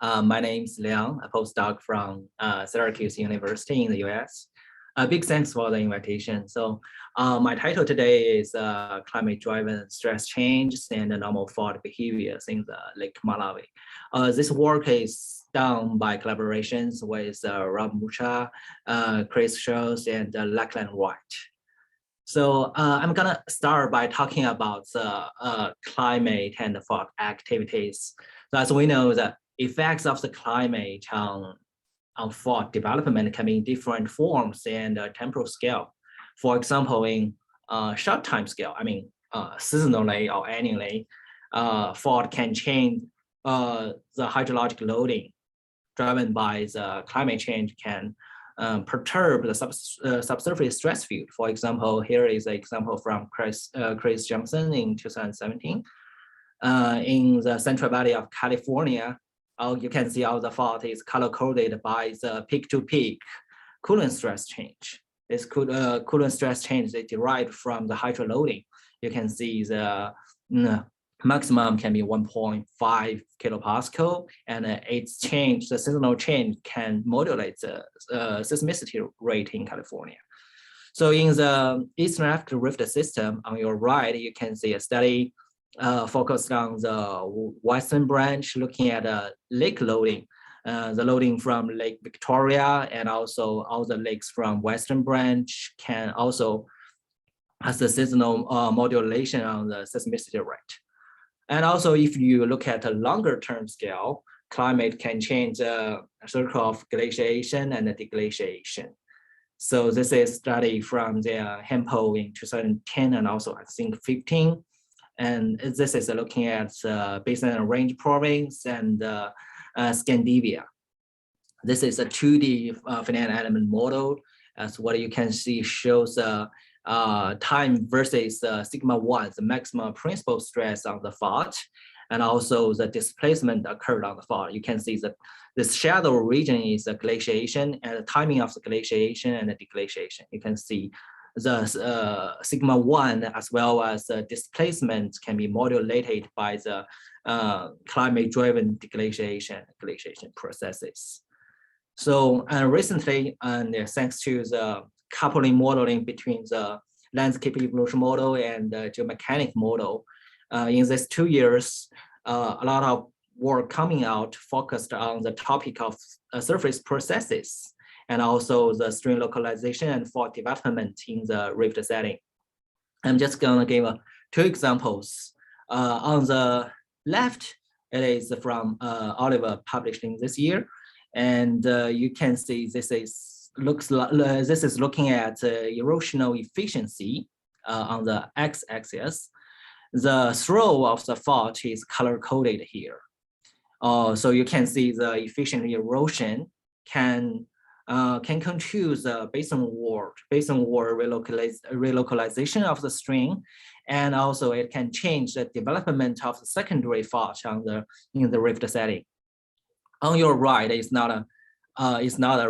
My name is Liang, a postdoc from Syracuse University in the US. Big thanks for the invitation. So my title today is Climate-Driven Stress Changes and Normal Fault Behaviors in the Lake Malawi. This work is done by collaborations with Rob Mucha, Chris Schultz, and Lachlan White. So I'm gonna start by talking about climate and fault activities. So as we know, the effects of the climate on fault development can be in different forms and temporal scale. For example, in short time scale, seasonally or annually, fault can change the hydrologic loading driven by the climate change can perturb the subsurface stress field. For example, here is an example from Chris Johnson in 2017. In the Central Valley of California, you can see how the fault is color-coded by the peak-to-peak coolant stress change. This coolant stress change is derived from the hydro loading. You can see the maximum can be 1.5 kilopascal, and its change, the seasonal change, can modulate the seismicity rate in California. So in the Eastern African Rift system, on your right, you can see a study focused on the western branch, looking at lake loading, the loading from Lake Victoria, and also all the lakes from western branch can also has the seasonal modulation on the seismicity rate. And also, if you look at a longer term scale, climate can change the circle of glaciation and deglaciation. So this is a study from the Hempel in 2010 and also I think 15. And this is looking at Basin and Range Province and Scandinavia. This is a 2D finite element model. As what you can see shows time versus sigma 1, the maximum principal stress on the fault, and also the displacement occurred on the fault. You can see that this shadow region is the glaciation and the timing of the glaciation and the deglaciation. You can see the sigma 1 as well as the displacement can be modulated by the climate-driven deglaciation processes. So recently, thanks to the coupling modeling between the landscape evolution model and the geomechanic model, in these 2 years, a lot of work coming out focused on the topic of surface processes and also the stream localization and fault development in the rift setting. I'm just gonna give 2 examples. On the left, it is from Oliver published in this year. And you can see this is looking at erosional efficiency on the x-axis. The throw of the fault is color-coded here. So you can see the efficient erosion can control the basin wall relocalization of the stream, and also it can change the development of the secondary fault in the rift setting. On your right, it's not a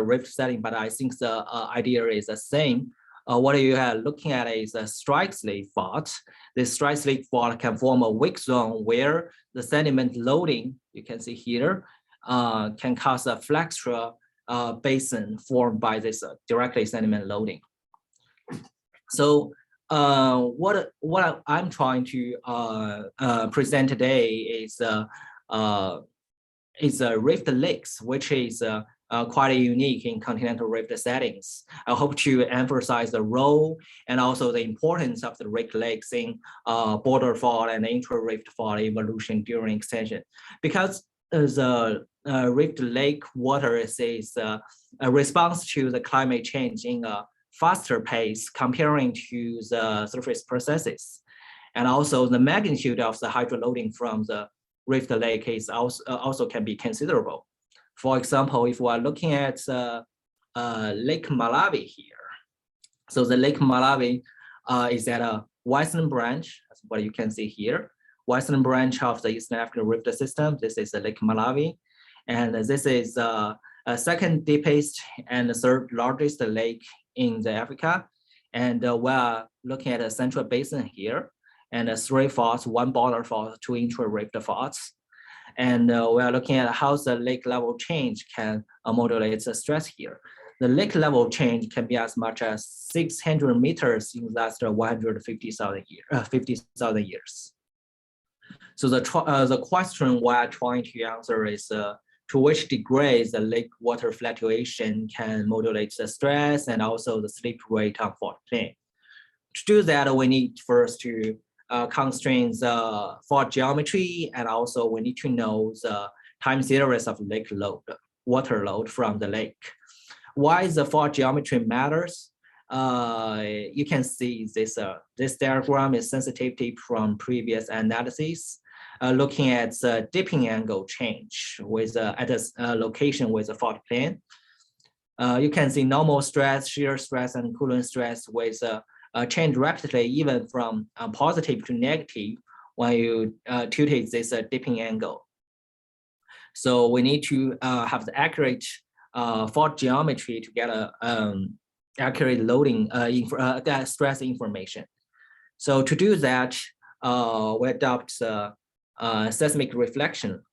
rift setting, but I think the idea is the same. What you are looking at is a strike slip fault. This strike slip fault can form a weak zone where the sediment loading, you can see here, can cause a flexural basin formed by this directly sediment loading. So what I'm trying to present today is rift lakes, which is quite unique in continental rift settings. I hope to emphasize the role and also the importance of the rift lakes in border fault and intra-rift fault evolution during extension, because the rift lake water is a response to the climate change in a faster pace comparing to the surface processes. And also the magnitude of the hydro loading from the rift lake is also can be considerable. For example, if we are looking at Lake Malawi here, so the Lake Malawi is at a western branch, that's what you can see here, western branch of the Eastern African Rift system. This is the Lake Malawi, and this is a second deepest and the third largest lake in the Africa. And we are looking at a central basin here, and 3 faults, 1 border fault, 2 intra-rift faults. And we are looking at how the lake level change can modulate the stress here. The lake level change can be as much as 600 meters in the last 150,000 years. So the question we are trying to answer is to which degree the lake water fluctuation can modulate the stress and also the slip rate on fault plane. To do that, we need first to constrain the fault geometry, and also we need to know the time series of lake load, water load from the lake. Why the fault geometry matters? You can see this diagram is sensitivity from previous analysis, looking at the dipping angle change with at a location with a fault plane. You can see normal stress, shear stress, and coolant stress with change rapidly, even from positive to negative when you tilted this dipping angle. So we need to have the accurate fault geometry to get a accurate loading stress information. So to do that, we adopt the seismic reflection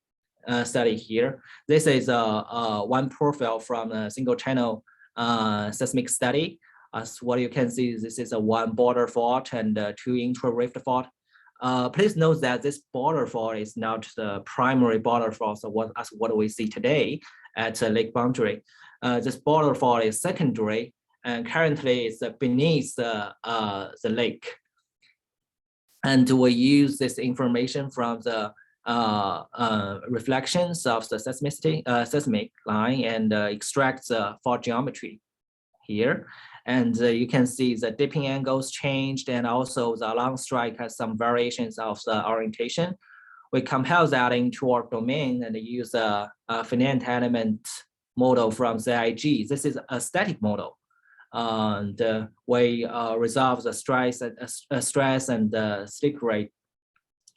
study here. This is one profile from a single channel seismic study. As what you can see, this is a one border fault and two intra-rift fault. Please note that this border fault is not the primary border fault, so what we see today at the lake boundary. This border fault is secondary, and currently it's beneath the lake. And we use this information from the reflections of the seismic line and extract the fault geometry here. And you can see the dipping angles changed, and also the long strike has some variations of the orientation. We compile that into our domain and use a finite element model from ZIG. This is a static model. And we resolve the stress and the slip rate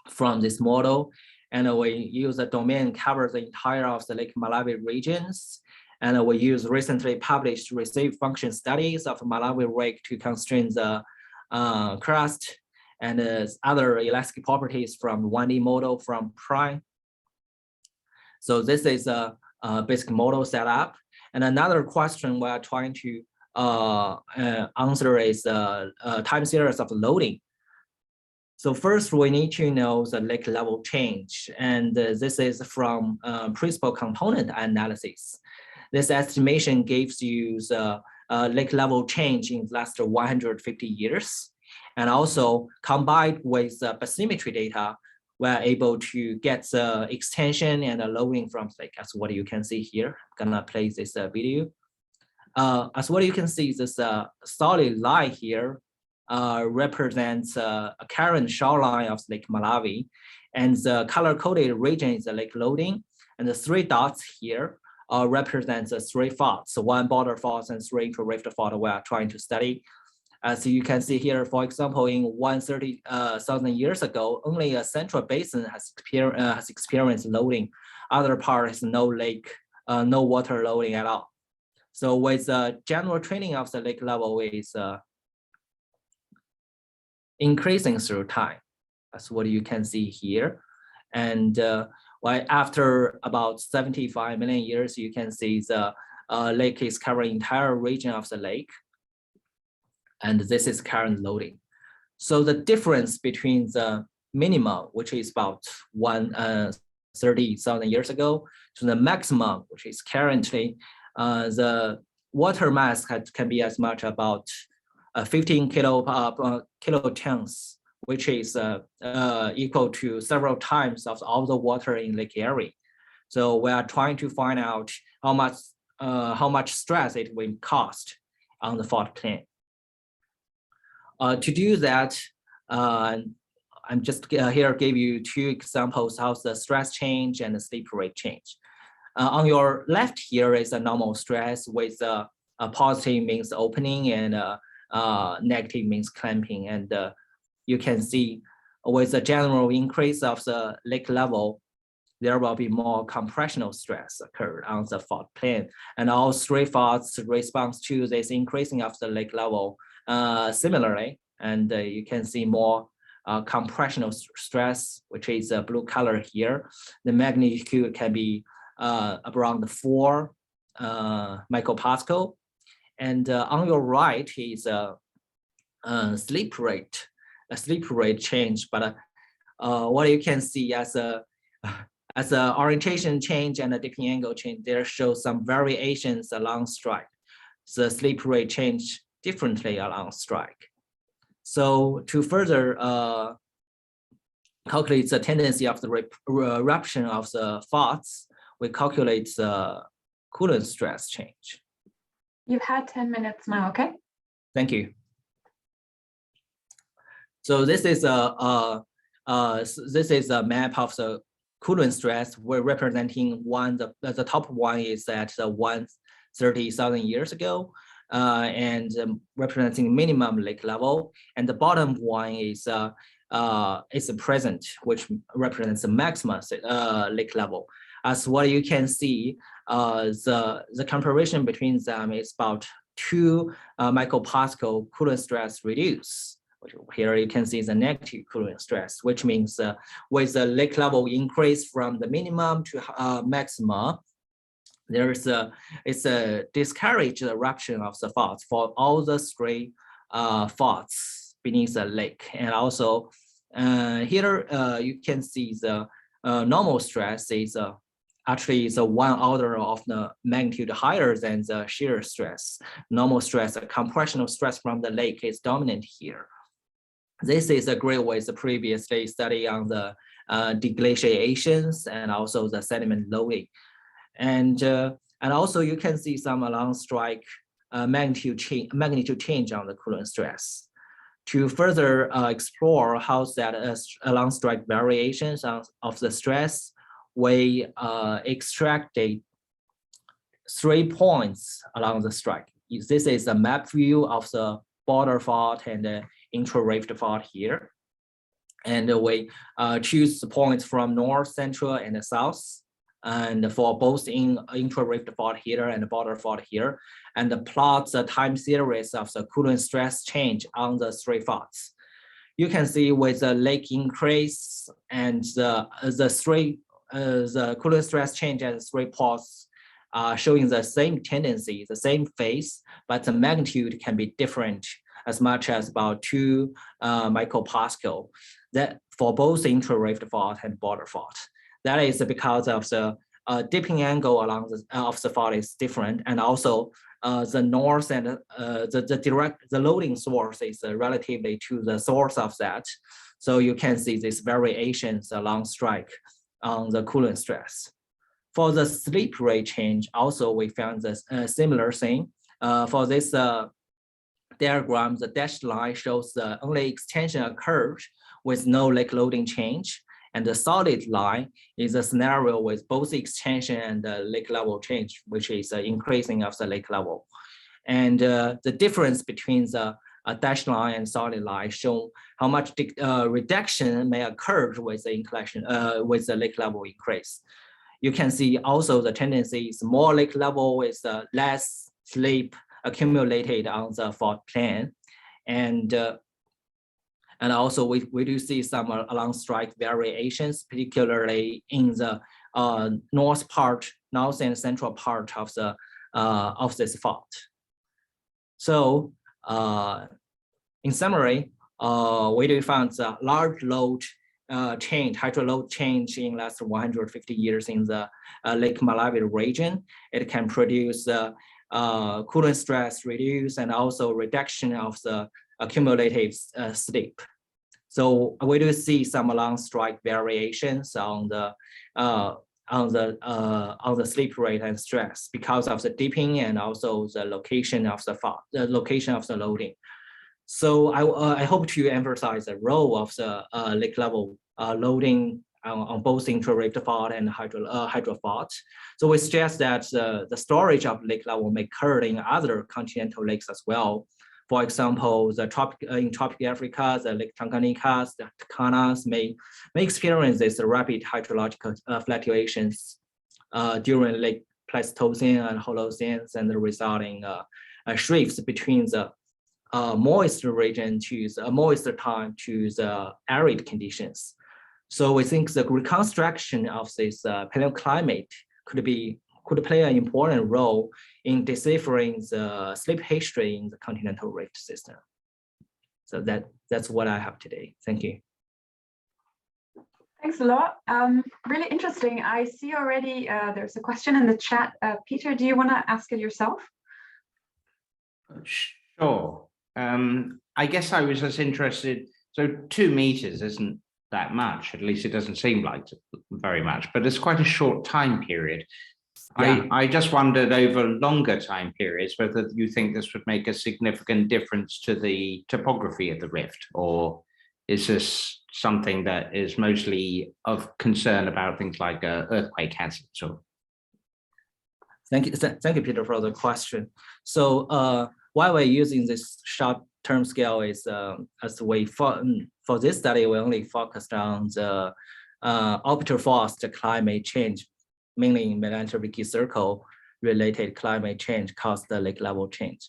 from this model. And we use a domain cover the entire of the Lake Malawi regions. And we use recently published receive function studies of Malawi Rift to constrain the crust and other elastic properties from 1D model from Prime. So this is a basic model setup. And another question we're trying to answer is time series of loading. So first, we need to know the lake level change. And this is from principal component analysis. This estimation gives you the lake level change in the last 150 years. And also combined with the bathymetry data, we're able to get the extension and the loading from the lake, as what you can see here. I'm gonna play this video. As what you can see, this solid line here represents a current shoreline of Lake Malawi, and the color-coded region is the lake loading, and the three dots here represents the three faults, so one border fault and three intra-rift fault we are trying to study. As you can see here, for example, in 130,000 years ago, only a central basin has experienced loading. Other parts, no lake, no water loading at all. So with the general training of the lake level is increasing through time. That's what you can see here. And after about 75 million years, you can see the lake is covering entire region of the lake. And this is current loading. So the difference between the minimum, which is about 30,000 years ago, to the maximum, which is currently the water mass can be as much about 15 kilotons, which is equal to several times of all the water in lake area. So we are trying to find out how much stress it will cost on the fault plane. To do that, I'm just here give you two examples of the stress change and the slip rate change. On your left here is a normal stress with a positive means opening and negative means clamping. And you can see with the general increase of the lake level, there will be more compressional stress occurred on the fault plane. And all three faults respond to this increasing of the lake level similarly. And you can see more compressional stress, which is a blue color here. The magnitude can be around 4 micropascal. And on your right is a sleep rate change. But what you can see as a orientation change and a dipping angle change, there shows some variations along strike. The sleep rate change differently along strike. So to further calculate the tendency of the eruption of the faults, we calculate the coolant stress change. You've had 10 minutes now, okay? Thank you. So this is a map of the coolant stress. We're representing one. The top one is at 130,000 years ago, and representing minimum lake level. And the bottom one is the present, which represents the maximum lake level. As what you can see, the comparison between them is about 2 micropascal coolant stress reduce. Here you can see the negative coolant stress, which means with the lake level increase from the minimum to maximum, it's a discouraged eruption of the faults for all the 3 faults beneath the lake. And also here you can see the normal stress is actually is 1 order of the magnitude higher than the shear stress. Normal stress, the compressional stress from the lake is dominant here. This is agreed with the previous study on the deglaciations and also the sediment loading. And also you can see some along strike magnitude change on the coolant stress. To further explore how that along strike variations of the stress, we extracted 3 points along the strike. This is a map view of the border fault and the intra-rift fault here. And we choose the points from north, central, and the south. And for both intra-rift fault here and the border fault here, and plot the time series of the coolant stress change on the 3 faults. You can see with the lake increase and the coolant stress change at the 3 ports showing the same tendency, the same phase, but the magnitude can be different as much as about 2 micropascal. That for both intra-rift fault and border fault. That is because of the dipping angle along of the fault is different, and also the north and the loading source is relatively to the source of that. So you can see these variations along strike on the coolant stress. For the sleep rate change, also we found this similar thing. For this diagram, the dashed line shows the only extension occurred with no lake loading change. And the solid line is a scenario with both extension and the lake level change, which is increasing of the lake level. And the difference between the dashed line and solid line show how much reduction may occur with the inclination, with the lake level increase. You can see also the tendency is more lake level with less sleep accumulated on the fault plane. And also we do see some along strike variations, particularly in the north and central part of this fault. So in summary, we do find the large load change, hydro load change in last 150 years in the Lake Malawi region. It can produce coolant stress reduce and also reduction of the accumulative sleep. So we do see some along strike variations on the sleep rate and stress because of the dipping and also the location of the fault, the location of the loading. So I hope to emphasize the role of the lake level loading on both intra-rift fault and hydro fault. So we suggest that the storage of lake level may occur in other continental lakes as well. For example, in tropical Africa, the Lake Tanganyika, the Turkanas may experience this rapid hydrological fluctuations during lake Pleistocene and Holocene, and the resulting shifts between the moist region to the moist time to the arid conditions. So we think the reconstruction of this paleoclimate could play an important role in deciphering the sleep history in the continental rift system. So that's what I have today. Thank you. Thanks a lot. Really interesting. I see already there's a question in the chat. Peter, do you want to ask it yourself? Sure. I guess I was just interested. So 2 meters isn't that much, at least it doesn't seem like very much, but it's quite a short time period. Yeah. I just wondered over longer time periods whether you think this would make a significant difference to the topography of the rift, or is this something that is mostly of concern about things like earthquake hazards? Or thank you, Peter, for the question. So why we're using this short-term scale is as we for this study we only focused on the ultra-fast climate change, mainly in Atlantic Circle related climate change caused the lake level change.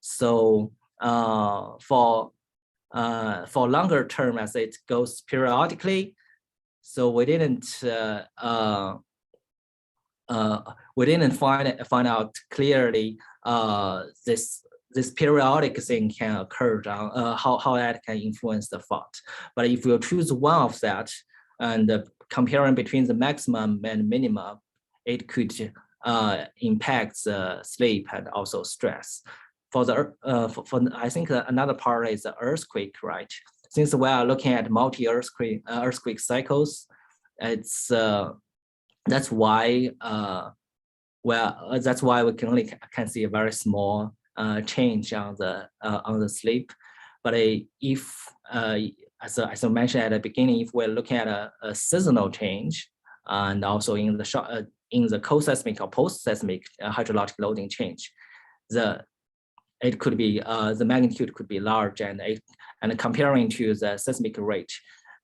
So for longer term, as it goes periodically, so we didn't find out clearly this periodic thing can occur on how that can influence the fault. But if you choose one of that and comparing between the maximum and minimum, it could impact the sleep and also stress. For the I think another part is the earthquake, right? Since we are looking at multi-earthquake cycles, it's that's why we can see a very small change on the sleep. But if as I mentioned at the beginning, if we're looking at a seasonal change and also in the co-seismic or post-seismic hydrologic loading change, it could be the magnitude could be large, and comparing to the seismic rate,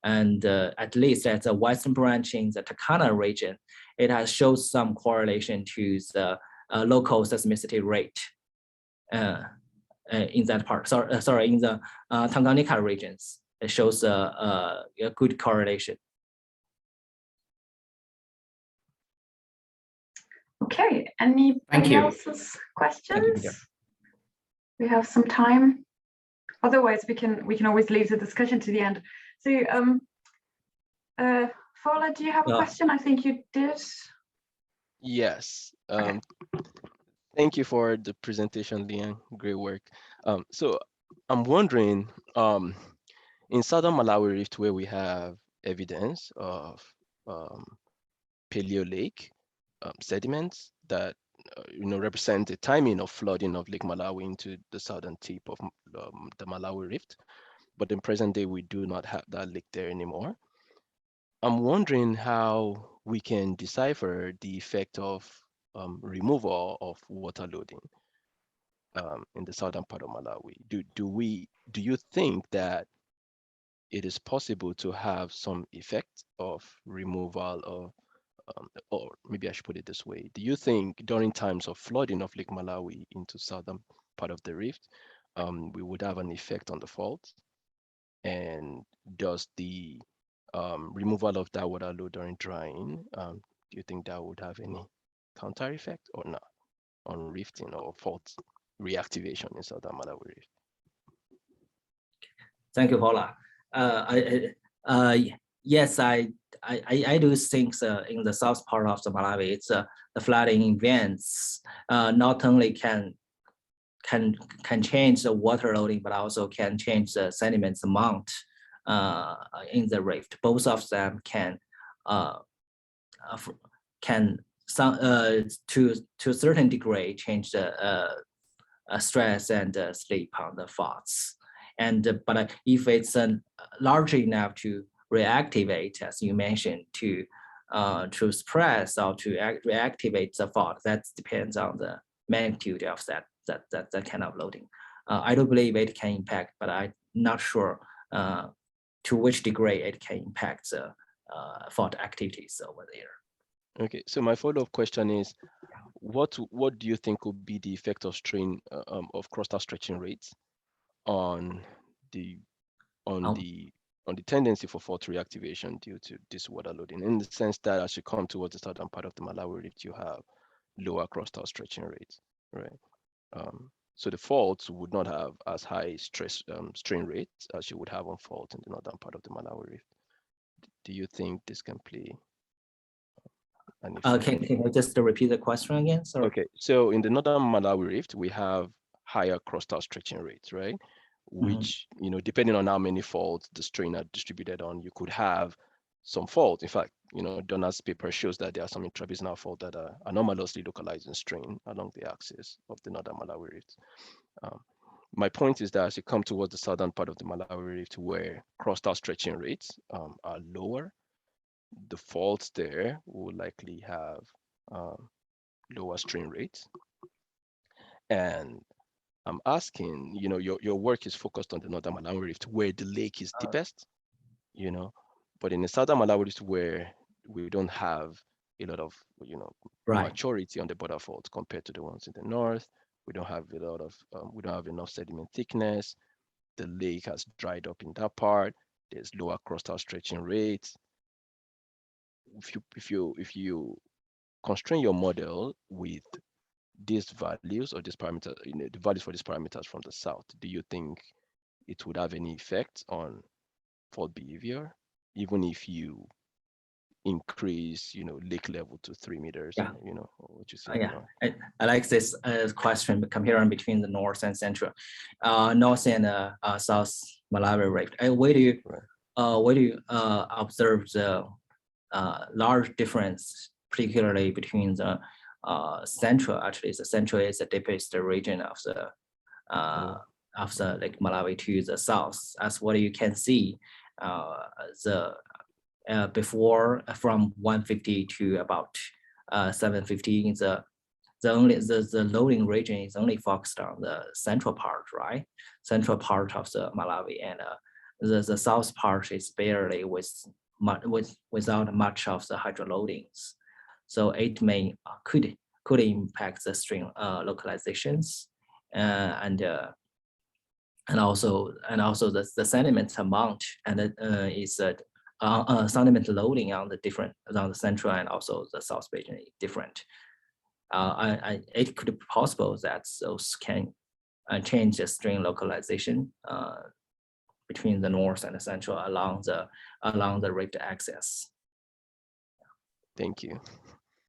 and at least at the western branch in the Turkana region, it has shown some correlation to the local seismicity rate in that part. Sorry, in the Tanganyika regions, it shows a good correlation. Okay, anybody else's questions? We have some time. Otherwise, we can always leave the discussion to the end. So, Fola, do you have a question? I think you did. Yes. Okay. Thank you for the presentation, Liang. Great work. So I'm wondering, in southern Malawi Rift, where we have evidence of paleo lake sediments that represent the timing of flooding of Lake Malawi into the southern tip of the Malawi Rift, but in present day we do not have that lake there anymore. I'm wondering how we can decipher the effect of removal of water loading in the southern part of Malawi. Do you think that it is possible to have some effect of removal of, or maybe I should put it this way, do you think during times of flooding of Lake Malawi into southern part of the rift, we would have an effect on the fault? And does the removal of that water load during drying, do you think that would have any counter effect or not on rifting or fault reactivation in southern Malawi Rift? Thank you, Paula. Yes, I do think in the south part of the Malawi, it's the flooding events not only can change the water loading, but also can change the sediments amount in the rift. Both of them can to a certain degree change the stress and sleep on the faults. And but if it's large enough to reactivate, as you mentioned, to suppress or to reactivate the fault, that depends on the magnitude of that kind of loading. I do believe it can impact, but I'm not sure to which degree it can impact the fault activities over there. Okay, so my follow-up question is, what do you think would be the effect of strain of crustal stretching rates on the tendency for fault reactivation due to this water loading, in the sense that as you come towards the southern part of the Malawi Rift, you have lower crustal stretching rates, right? So the faults would not have as high strain rates as you would have on fault in the northern part of the Malawi Rift. Do you think this can play an effect? Can you just repeat the question again? Sorry. Okay, so in the northern Malawi Rift, we have higher crustal stretching rates, right? Which, you know, depending on how many faults the strain are distributed on, you could have some faults. In fact, you know, Donna's paper shows that there are some intrabasinal faults that are anomalously localized in strain along the axis of the northern Malawi Rift. My point is that as you come towards the southern part of the Malawi Rift, where crustal stretching rates are lower, the faults there will likely have lower strain rates. And I'm asking, you know, your work is focused on the northern Malawi Rift, where the lake is deepest, you know, but in the southern Malawi Rift, where we don't have a lot of, you know, maturity on the border faults compared to the ones in the north. We don't have a lot of, we don't have enough sediment thickness. The lake has dried up in that part. There's lower crustal stretching rates. If you constrain your model with these values or these parameters, you know, the values for these parameters from the south, do you think it would have any effect on fault behavior, even if you increase, you know, lake level to 3 meters? Yeah. You know, what you see. I like this question, comparing between the north and central, north and south Malawi Rift. Where do you observe the large difference, particularly between the central? Actually, the central is the deepest region of the Lake Malawi to the south. As what you can see, before from 150 to about 750, the loading region is only focused on the central part, right? Central part of the Malawi, and the south part is barely without much of the hydro loadings. So it could impact the stream localizations, and also the sediment amount, and is sediment loading on the central and also the south region is different. It could be possible that those can change the stream localization between the north and the central along the rift axis. Thank you.